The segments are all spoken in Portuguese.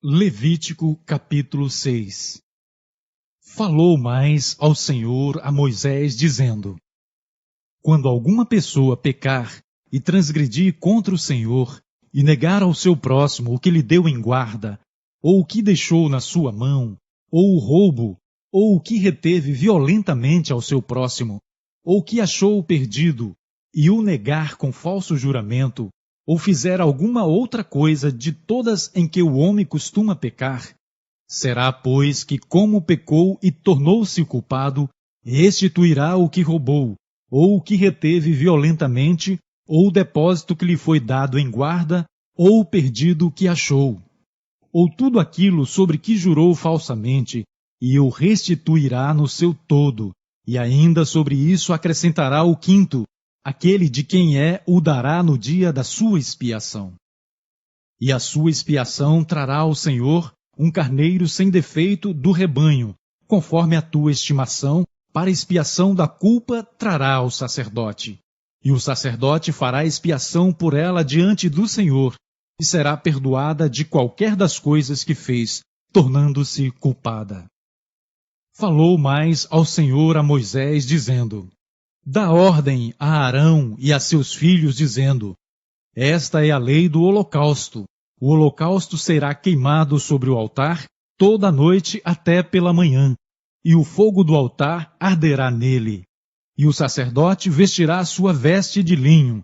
Levítico capítulo 6. Falou mais ao Senhor a Moisés, dizendo: Quando alguma pessoa pecar e transgredir contra o Senhor, e negar ao seu próximo o que lhe deu em guarda, ou o que deixou na sua mão, ou o roubo, ou o que reteve violentamente ao seu próximo, ou o que achou perdido, e o negar com falso juramento, ou fizer alguma outra coisa de todas em que o homem costuma pecar, será, pois, que como pecou e tornou-se culpado, restituirá o que roubou, ou o que reteve violentamente, ou o depósito que lhe foi dado em guarda, ou o perdido que achou, ou tudo aquilo sobre que jurou falsamente, e o restituirá no seu todo, e ainda sobre isso acrescentará o quinto, aquele de quem o dará no dia da sua expiação. E a sua expiação trará ao Senhor um carneiro sem defeito do rebanho, conforme a tua estimação, para expiação da culpa trará ao sacerdote. E o sacerdote fará expiação por ela diante do Senhor, e será perdoada de qualquer das coisas que fez, tornando-se culpada. Falou mais ao Senhor a Moisés, dizendo: Dá ordem a Arão e a seus filhos, dizendo: Esta é a lei do holocausto. O holocausto será queimado sobre o altar toda a noite até pela manhã, e o fogo do altar arderá nele. E o sacerdote vestirá a sua veste de linho,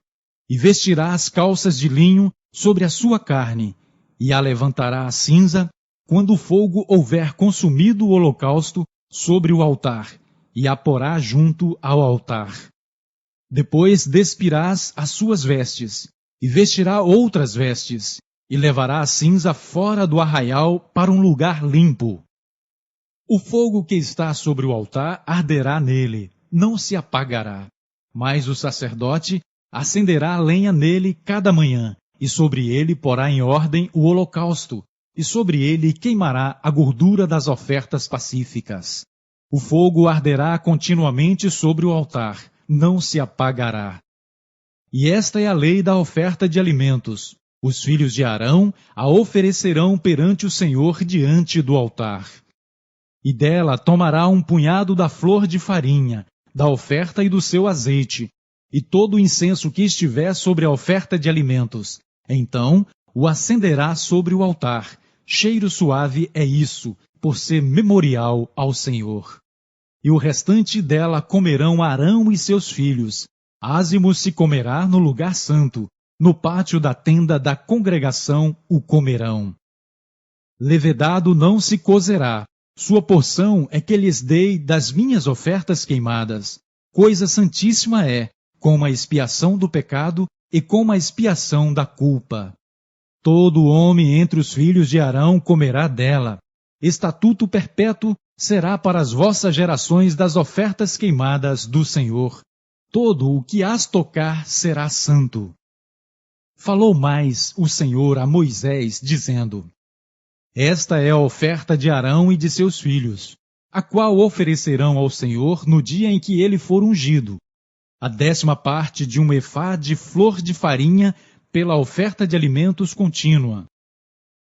e vestirá as calças de linho sobre a sua carne, e a levantará a cinza, quando o fogo houver consumido o holocausto sobre o altar, e a porá junto ao altar. Depois despirás as suas vestes, e vestirá outras vestes, e levará a cinza fora do arraial para um lugar limpo. O fogo que está sobre o altar arderá nele, não se apagará, mas o sacerdote acenderá a lenha nele cada manhã, e sobre ele porá em ordem o holocausto, e sobre ele queimará a gordura das ofertas pacíficas. O fogo arderá continuamente sobre o altar, não se apagará. E esta é a lei da oferta de alimentos. Os filhos de Arão a oferecerão perante o Senhor diante do altar. E dela tomará um punhado da flor de farinha, da oferta e do seu azeite, e todo o incenso que estiver sobre a oferta de alimentos. Então o acenderá sobre o altar. Cheiro suave é isso, por ser memorial ao Senhor. E o restante dela comerão Arão e seus filhos. Ázimo se comerá no lugar santo, no pátio da tenda da congregação o comerão. Levedado não se cozerá, sua porção é que lhes dei das minhas ofertas queimadas. Coisa santíssima é, como a expiação do pecado e como a expiação da culpa. Todo homem entre os filhos de Arão comerá dela. Estatuto perpétuo será para as vossas gerações das ofertas queimadas do Senhor. Todo o que as tocar será santo. Falou mais o Senhor a Moisés, dizendo: Esta é a oferta de Arão e de seus filhos, a qual oferecerão ao Senhor no dia em que ele for ungido. A 10ª parte de um efá de flor de farinha pela oferta de alimentos contínua.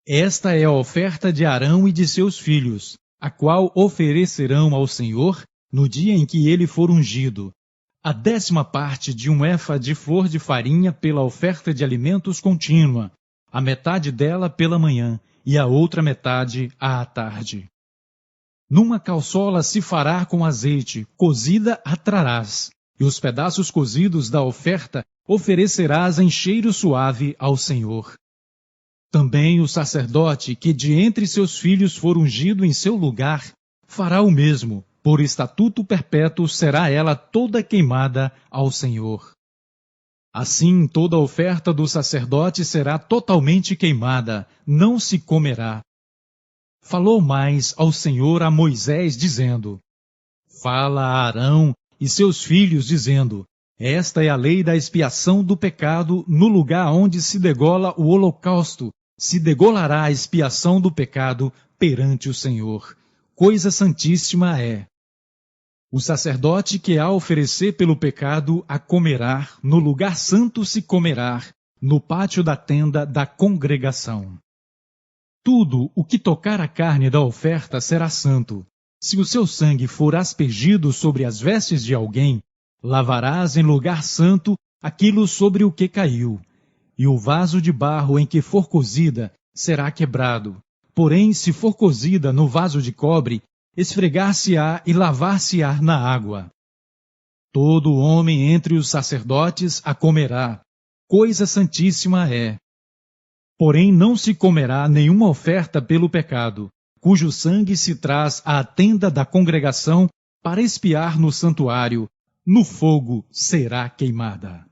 Esta é a oferta de Arão e de seus filhos, a qual oferecerão ao Senhor no dia em que ele for ungido. A 10ª parte de um efa de flor de farinha pela oferta de alimentos contínua, a metade dela pela manhã e a outra metade à tarde. Numa calçola se fará com azeite, cozida a trarás, e os pedaços cozidos da oferta oferecerás em cheiro suave ao Senhor. Também o sacerdote que de entre seus filhos for ungido em seu lugar, fará o mesmo, por estatuto perpétuo será ela toda queimada ao Senhor. Assim toda a oferta do sacerdote será totalmente queimada, não se comerá. Falou mais ao Senhor a Moisés, dizendo: Fala a Arão e seus filhos, dizendo: Esta é a lei da expiação do pecado no lugar onde se degola o holocausto, se degolará a expiação do pecado perante o Senhor. Coisa santíssima é. O sacerdote que a oferecer pelo pecado a comerá, no lugar santo se comerá, no pátio da tenda da congregação. Tudo o que tocar a carne da oferta será santo. Se o seu sangue for aspergido sobre as vestes de alguém, lavarás em lugar santo aquilo sobre o que caiu. E o vaso de barro em que for cozida será quebrado. Porém, se for cozida no vaso de cobre, esfregar-se-á e lavar-se-á na água. Todo homem entre os sacerdotes a comerá. Coisa santíssima é. Porém não se comerá nenhuma oferta pelo pecado, cujo sangue se traz à tenda da congregação para expiar no santuário, no fogo será queimada.